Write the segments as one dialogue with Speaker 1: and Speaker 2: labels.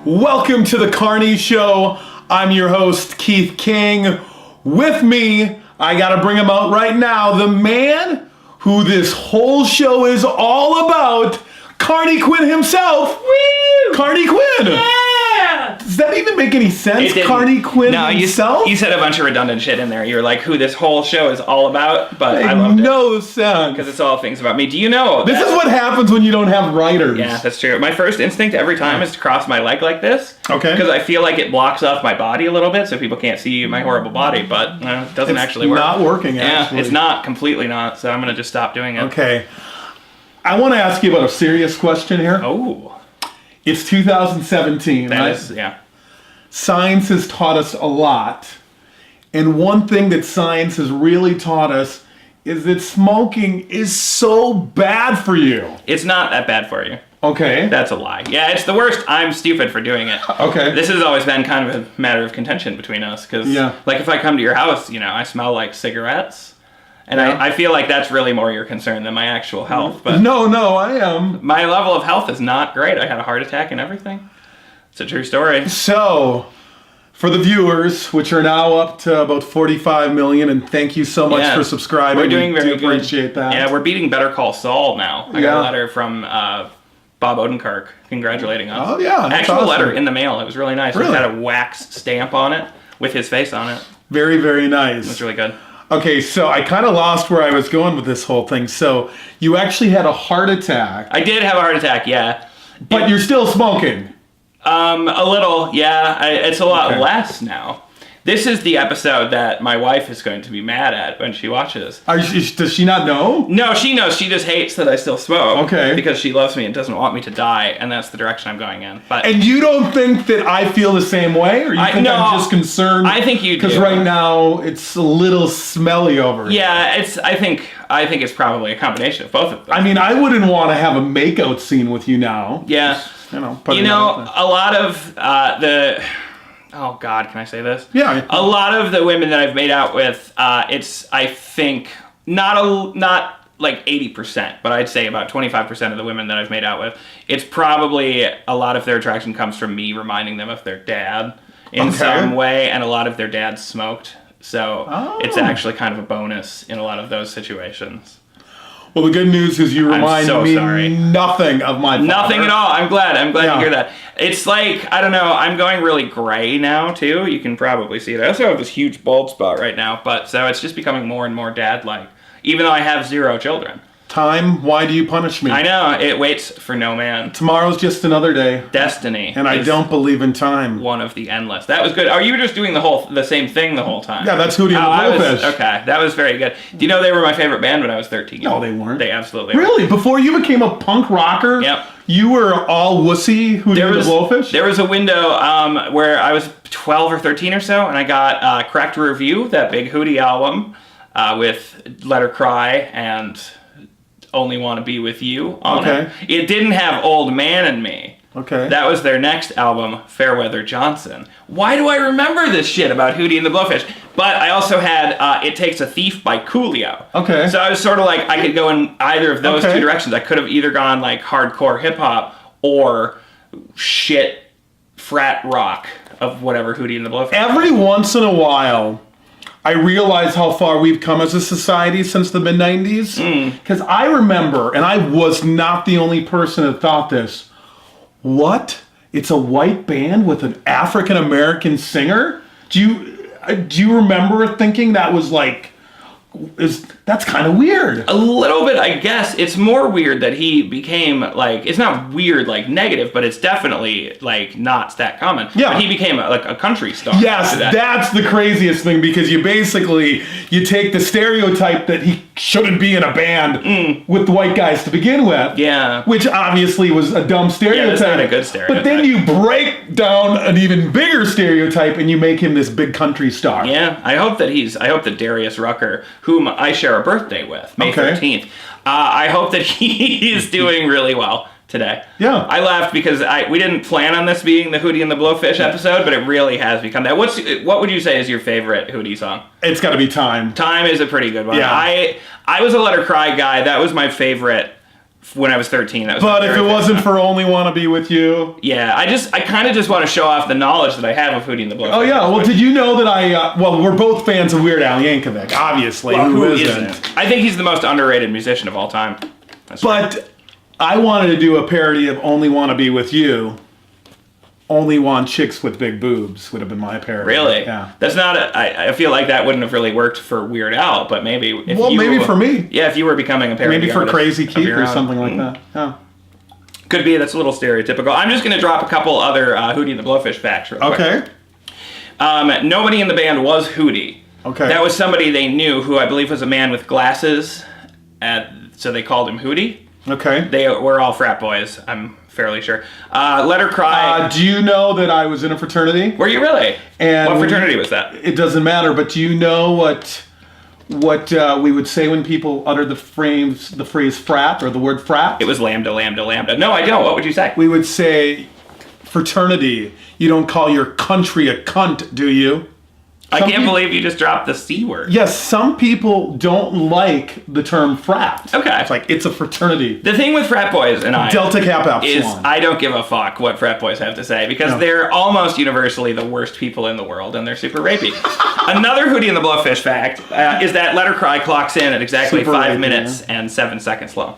Speaker 1: Welcome to the Kearney Show. I'm your host, Keith King. With me, I gotta bring him out right now, the man who this whole show is all about, Kearney Quinn himself.
Speaker 2: Woo!
Speaker 1: Kearney Quinn.
Speaker 2: Yeah!
Speaker 1: Does that even make any sense?
Speaker 2: It didn't.
Speaker 1: Kearney Quinn himself?
Speaker 2: You said a bunch of redundant shit in there. You were like, who this whole show is all about, but I loved it.
Speaker 1: No sense.
Speaker 2: Because it's all things about me. Do you know
Speaker 1: This is what happens when you don't have writers.
Speaker 2: Yeah, that's true. My first instinct every time is to cross my leg like this.
Speaker 1: Okay.
Speaker 2: Because I feel like it blocks off my body a little bit so people can't see my horrible body, but it doesn't actually work.
Speaker 1: It's not working, actually.
Speaker 2: Yeah, it's not. Completely not. So I'm going to just stop doing it.
Speaker 1: Okay. I want to ask you about a serious question here.
Speaker 2: Oh.
Speaker 1: It's 2017,
Speaker 2: That
Speaker 1: right?
Speaker 2: is, yeah.
Speaker 1: Science has taught us a lot. And one thing that science has really taught us is that smoking is so bad for you.
Speaker 2: It's not that bad for you.
Speaker 1: Okay.
Speaker 2: That's a lie. Yeah, it's the worst. I'm stupid for doing it.
Speaker 1: Okay.
Speaker 2: This has always been kind of a matter of contention between us. Because, like, if I come to your house, I smell like cigarettes. And I feel like that's really more your concern than my actual health. But
Speaker 1: No, I am.
Speaker 2: my level of health is not great. I had a heart attack and everything. It's a true story.
Speaker 1: So, for the viewers, which are now up to about 45 million, and thank you so much for subscribing.
Speaker 2: We're doing very good.
Speaker 1: Appreciate that.
Speaker 2: Yeah, we're beating Better Call Saul now. I got a letter from Bob Odenkirk congratulating us.
Speaker 1: Oh, yeah. That's
Speaker 2: Actual
Speaker 1: awesome.
Speaker 2: letter in the mail. It was really nice.
Speaker 1: Really?
Speaker 2: It had a wax stamp on it with his face on it.
Speaker 1: Very, very nice.
Speaker 2: It was really good.
Speaker 1: Okay, so I kind of lost where I was going with this whole thing. So, you actually had a heart attack.
Speaker 2: I did have a heart attack, yeah.
Speaker 1: But you're still smoking.
Speaker 2: A little, yeah. It's a lot less now. This is the episode that my wife is going to be mad at when she watches.
Speaker 1: Does she not know?
Speaker 2: No, she knows. She just hates that I still smoke.
Speaker 1: Okay.
Speaker 2: Because she loves me and doesn't want me to die, and that's the direction I'm going in. But
Speaker 1: And you don't think that I feel the same way? Or you think I'm just concerned?
Speaker 2: I think you do.
Speaker 1: Because right now, it's a little smelly over here.
Speaker 2: Yeah, I think it's probably a combination of both of them.
Speaker 1: I mean, I wouldn't want to have a makeout scene with you now.
Speaker 2: Yeah.
Speaker 1: Just,
Speaker 2: a lot of the... Oh, God, can I say this?
Speaker 1: Yeah.
Speaker 2: A lot of the women that I've made out with, it's, I think, not like 80%, but I'd say about 25% of the women that I've made out with, it's probably a lot of their attraction comes from me reminding them of their dad in some way, and a lot of their dads smoked. So it's actually kind of a bonus in a lot of those situations.
Speaker 1: Well, the good news is you remind me nothing of my father.
Speaker 2: Nothing at all. I'm glad to hear that. It's like, I don't know, I'm going really gray now, too. You can probably see it. I also have this huge bald spot right now, so it's just becoming more and more dad-like, even though I have 0 children.
Speaker 1: Time, why do you punish me?
Speaker 2: I know, it waits for no man.
Speaker 1: Tomorrow's just another day.
Speaker 2: Destiny.
Speaker 1: And I don't believe in time.
Speaker 2: One of the endless. That was good. Are you just doing the same thing the whole time?
Speaker 1: Yeah, that's Hootie and the Blowfish.
Speaker 2: Okay, that was very good. Do you know they were my favorite band when I was 13?
Speaker 1: No, they weren't.
Speaker 2: They absolutely were.
Speaker 1: Really? Before you became a punk rocker?
Speaker 2: Yep.
Speaker 1: You were all wussy Hootie and the Blowfish?
Speaker 2: There was a window where I was 12 or 13 or so, and I got Cracked Review, that big Hootie album, with Let Her Cry and Only Want to Be With You on it. It didn't have Old Man and Me.
Speaker 1: Okay.
Speaker 2: That was their next album, Fairweather Johnson. Why do I remember this shit about Hootie and the Blowfish? But I also had It Takes a Thief by Coolio.
Speaker 1: Okay.
Speaker 2: So I was sort of like, I could go in either of those two directions. I could have either gone like hardcore hip-hop or shit frat rock of whatever Hootie and the Blowfish.
Speaker 1: Every once in a while, I realize how far we've come as a society since the mid-90s. Because I remember, and I was not the only person that thought this, what? It's a white band with an African-American singer? Do you remember thinking that was like, that's kind of weird?
Speaker 2: A little bit, I guess. It's more weird that he became, like, it's not weird, like, negative, but it's definitely, like, not that common.
Speaker 1: Yeah.
Speaker 2: But he became, a country star.
Speaker 1: Yes, that's the craziest thing, because you take the stereotype that he shouldn't be in a band with the white guys to begin with.
Speaker 2: Yeah.
Speaker 1: Which obviously was a dumb stereotype.
Speaker 2: Yeah, that's not a good stereotype.
Speaker 1: But then you break down an even bigger stereotype and you make him this big country star.
Speaker 2: Yeah, I hope that Darius Rucker, whom I share a birthday with, May 13th, I hope that he is doing really well today.
Speaker 1: Yeah.
Speaker 2: I laughed because we didn't plan on this being the Hootie and the Blowfish episode, but it really has become that. What would you say is your favorite Hootie song?
Speaker 1: It's got to be Time.
Speaker 2: Time is a pretty good one.
Speaker 1: Yeah.
Speaker 2: I was a Let Her Cry guy. That was my favorite when I was 13. That was
Speaker 1: But if it wasn't for Only Wanna Be With You...
Speaker 2: Yeah, I kind of just want to show off the knowledge that I have of Hootie and the Blowfish.
Speaker 1: Oh, yeah. Well, did you know that we're both fans of Weird Al Yankovic, obviously.
Speaker 2: Well,
Speaker 1: who isn't?
Speaker 2: I think he's the most underrated musician of all time.
Speaker 1: But I wanted to do a parody of Only Wanna Be With You. Only Want Chicks with Big Boobs would have been my parody.
Speaker 2: Really?
Speaker 1: Yeah.
Speaker 2: That's not I feel like that wouldn't have really worked for Weird Al, but maybe if
Speaker 1: maybe for me.
Speaker 2: Yeah, if you were becoming a parody
Speaker 1: Maybe for
Speaker 2: artist
Speaker 1: Crazy
Speaker 2: of
Speaker 1: Keith
Speaker 2: your
Speaker 1: or
Speaker 2: own.
Speaker 1: something like that. Yeah.
Speaker 2: Could be. That's a little stereotypical. I'm just going to drop a couple other Hootie and the Blowfish facts real quick.
Speaker 1: Okay.
Speaker 2: Nobody in the band was Hootie.
Speaker 1: Okay.
Speaker 2: That was somebody they knew who I believe was a man with glasses, so they called him Hootie.
Speaker 1: Okay.
Speaker 2: They were all frat boys, I'm fairly sure. Let Her Cry.
Speaker 1: Do you know that I was in a fraternity?
Speaker 2: Were you really?
Speaker 1: And
Speaker 2: what fraternity was that?
Speaker 1: It doesn't matter, but do you know what we would say when people uttered the phrase frat or the word frat?
Speaker 2: It was lambda, lambda, lambda. No, I don't. What would you say?
Speaker 1: We would say fraternity. You don't call your country a cunt, do you?
Speaker 2: I can't believe you just dropped the C word.
Speaker 1: Yes, some people don't like the term frat.
Speaker 2: Okay.
Speaker 1: It's like, it's a fraternity.
Speaker 2: The thing with frat boys and I
Speaker 1: Delta Kappa
Speaker 2: is
Speaker 1: Epsilon.
Speaker 2: I don't give a fuck what frat boys have to say because they're almost universally the worst people in the world and they're super rapey. Another Hootie and the Blowfish fact is that Let Her Cry clocks in at exactly
Speaker 1: Super
Speaker 2: 5
Speaker 1: rapey,
Speaker 2: minutes and 7 seconds long.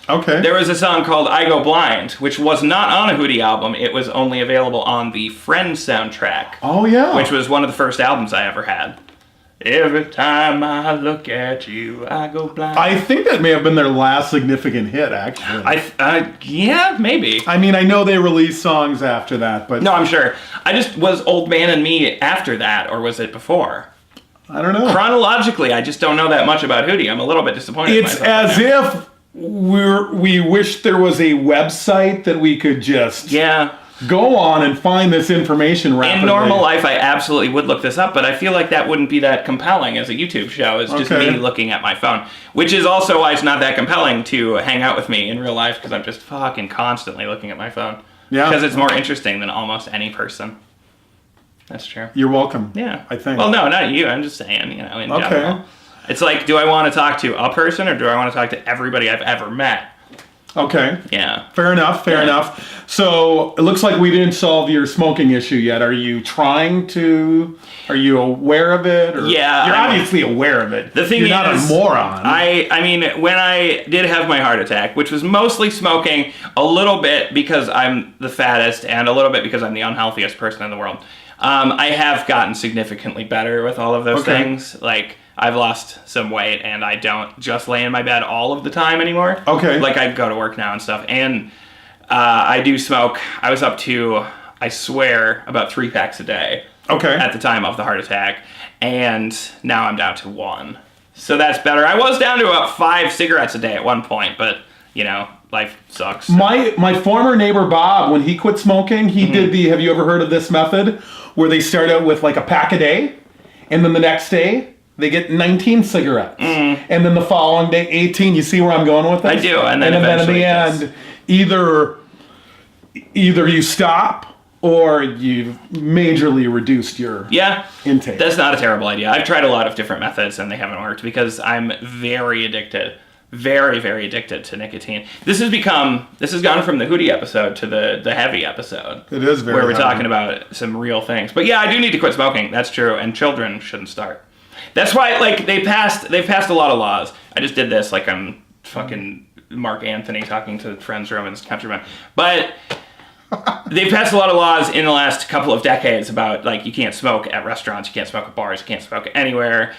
Speaker 1: Okay.
Speaker 2: There was a song called I Go Blind, which was not on a Hootie album. It was only available on the Friends soundtrack.
Speaker 1: Oh, yeah.
Speaker 2: Which was one of the first albums I ever had. Every time I look at you, I go blind.
Speaker 1: I think that may have been their last significant hit, actually.
Speaker 2: Yeah, maybe.
Speaker 1: I mean, I know they released songs after that, but...
Speaker 2: No, I'm sure. Was Old Man and Me after that, or was it before?
Speaker 1: I don't know.
Speaker 2: Chronologically, I just don't know that much about Hootie. I'm a little bit disappointed in
Speaker 1: It's
Speaker 2: myself
Speaker 1: as if we wish there was a website that we could just go on and find this information rapidly.
Speaker 2: In normal life, I absolutely would look this up, but I feel like that wouldn't be that compelling as a YouTube show. It's just me looking at my phone, which is also why it's not that compelling to hang out with me in real life, because I'm just fucking constantly looking at my phone. Yeah. Because it's more interesting than almost any person. That's true.
Speaker 1: You're welcome.
Speaker 2: Yeah.
Speaker 1: I think.
Speaker 2: Well, no, not you. I'm just saying, in general. It's like, do I want to talk to a person or do I want to talk to everybody I've ever met?
Speaker 1: Okay.
Speaker 2: Yeah.
Speaker 1: Fair enough. Fair enough. So it looks like we didn't solve your smoking issue yet. Are you trying to? Are you aware of it? Or
Speaker 2: yeah.
Speaker 1: You're obviously aware of it.
Speaker 2: The thing
Speaker 1: You're not a moron.
Speaker 2: I mean, when I did have my heart attack, which was mostly smoking, a little bit because I'm the fattest and a little bit because I'm the unhealthiest person in the world. I have gotten significantly better with all of those things. Like, I've lost some weight, and I don't just lay in my bed all of the time anymore. Okay. Like, I go to work now and stuff. And I do smoke. I was up to, I swear, about 3 packs a day. Okay. At the time of the heart attack. And now I'm down to 1. So that's better. I was down to about 5 cigarettes a day at one point, but, life sucks. So.
Speaker 1: My former neighbor Bob, when he quit smoking, he did have you ever heard of this method? Where they start out with like a pack a day, and then the next day, they get 19 cigarettes. And then the following day, 18. You see where I'm going with this?
Speaker 2: I do. And then
Speaker 1: in the end, either you stop or you've majorly reduced your intake. That's
Speaker 2: not a terrible idea. I've tried a lot of different methods and they haven't worked because I'm very addicted. Very, very addicted to nicotine. This has gone from the Hootie episode to the heavy episode.
Speaker 1: It is very
Speaker 2: where we're
Speaker 1: heavy.
Speaker 2: talking about some real things. But yeah, I do need to quit smoking. That's true. And children shouldn't start. That's why, they've passed a lot of laws. I just did this like I'm fucking Mark Anthony talking to Friends Room and Countrymen. But they've passed a lot of laws in the last couple of decades about, you can't smoke at restaurants, you can't smoke at bars, you can't smoke anywhere.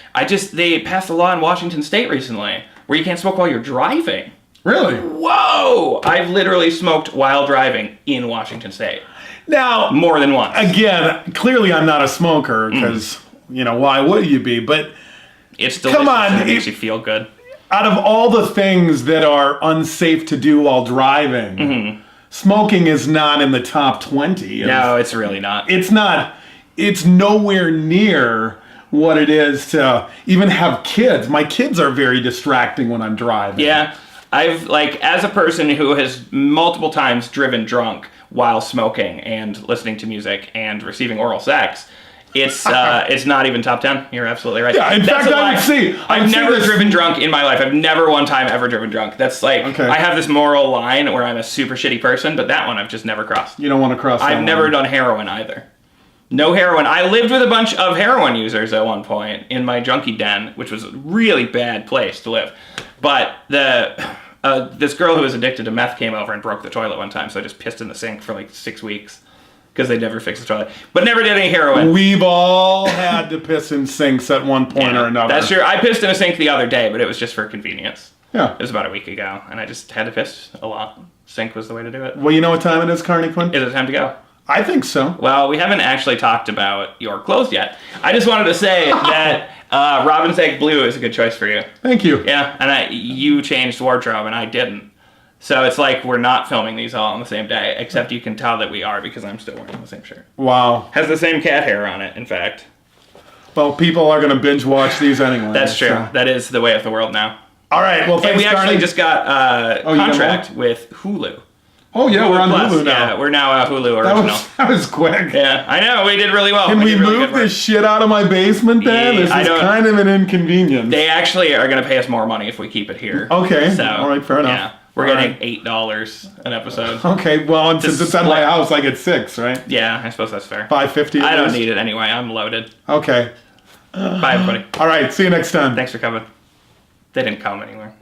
Speaker 2: They passed a law in Washington State recently where you can't smoke while you're driving.
Speaker 1: Really?
Speaker 2: Whoa! I've literally smoked while driving in Washington State.
Speaker 1: Now,
Speaker 2: more than once.
Speaker 1: Again, clearly I'm not a smoker because, why would you be? But
Speaker 2: it's delicious.
Speaker 1: Come on,
Speaker 2: it makes you feel good.
Speaker 1: Out of all the things that are unsafe to do while driving, smoking is not in the top 20.
Speaker 2: No, it's really not.
Speaker 1: It's not. It's nowhere near what it is to even have kids. My kids are very distracting when I'm driving.
Speaker 2: Yeah. I've, as a person who has multiple times driven drunk while smoking and listening to music and receiving oral sex, It's not even top 10. You're absolutely right.
Speaker 1: Yeah, in fact, I would see.
Speaker 2: I've never driven drunk in my life. I've never one time ever driven drunk. That's like,
Speaker 1: Okay.
Speaker 2: I have this moral line where I'm a super shitty person, but that one I've just never crossed.
Speaker 1: You don't want to cross that
Speaker 2: I've never
Speaker 1: line.
Speaker 2: done heroin either. No heroin. I lived with a bunch of heroin users at one point in my junkie den, which was a really bad place to live. But this girl who was addicted to meth came over and broke the toilet one time, so I just pissed in the sink for like 6 weeks because they never fixed the toilet. But never did any heroin.
Speaker 1: We've all had to piss in sinks at one point or another.
Speaker 2: That's true. I pissed in a sink the other day, but it was just for convenience.
Speaker 1: Yeah.
Speaker 2: It was about a week ago, and I just had to piss a lot. Sink was the way to do it.
Speaker 1: Well, you know what time it is, Kearney Quinn?
Speaker 2: Is it time to go?
Speaker 1: I think so.
Speaker 2: Well, we haven't actually talked about your clothes yet. I just wanted to say that Robin's Egg Blue is a good choice for you.
Speaker 1: Thank you.
Speaker 2: Yeah, and you changed wardrobe and I didn't. So it's like we're not filming these all on the same day, except you can tell that we are because I'm still wearing the same shirt.
Speaker 1: Wow.
Speaker 2: Has the same cat hair on it, in fact.
Speaker 1: Well, people are going to binge watch these anyway.
Speaker 2: That's true.
Speaker 1: So.
Speaker 2: That is the way of the world now.
Speaker 1: All right. Well,
Speaker 2: And
Speaker 1: thanks,
Speaker 2: we actually
Speaker 1: Kearney.
Speaker 2: just got a contract with Hulu.
Speaker 1: Oh, yeah, we're on
Speaker 2: Plus.
Speaker 1: Hulu now.
Speaker 2: Yeah, we're now a Hulu original.
Speaker 1: That was quick.
Speaker 2: Yeah, I know. We did really well.
Speaker 1: Can we
Speaker 2: did really
Speaker 1: move
Speaker 2: good work.
Speaker 1: this shit out of my basement, Dan?
Speaker 2: Yeah,
Speaker 1: This
Speaker 2: I
Speaker 1: is
Speaker 2: don't-
Speaker 1: kind of an inconvenience.
Speaker 2: They actually are going to pay us more money if we keep it here.
Speaker 1: Okay.
Speaker 2: So,
Speaker 1: All right, fair enough.
Speaker 2: Yeah, we're
Speaker 1: All
Speaker 2: getting
Speaker 1: right.
Speaker 2: $8 an episode.
Speaker 1: Okay, well, and since it's at my
Speaker 2: split.
Speaker 1: house, I get 6, right?
Speaker 2: Yeah, I suppose that's fair.
Speaker 1: $5.50.
Speaker 2: I don't need it anyway. I'm loaded.
Speaker 1: Okay.
Speaker 2: Bye, everybody.
Speaker 1: All right. See you next time.
Speaker 2: Thanks for coming. They didn't come anywhere.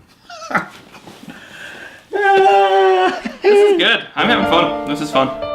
Speaker 2: This is good. I'm having fun. This is fun.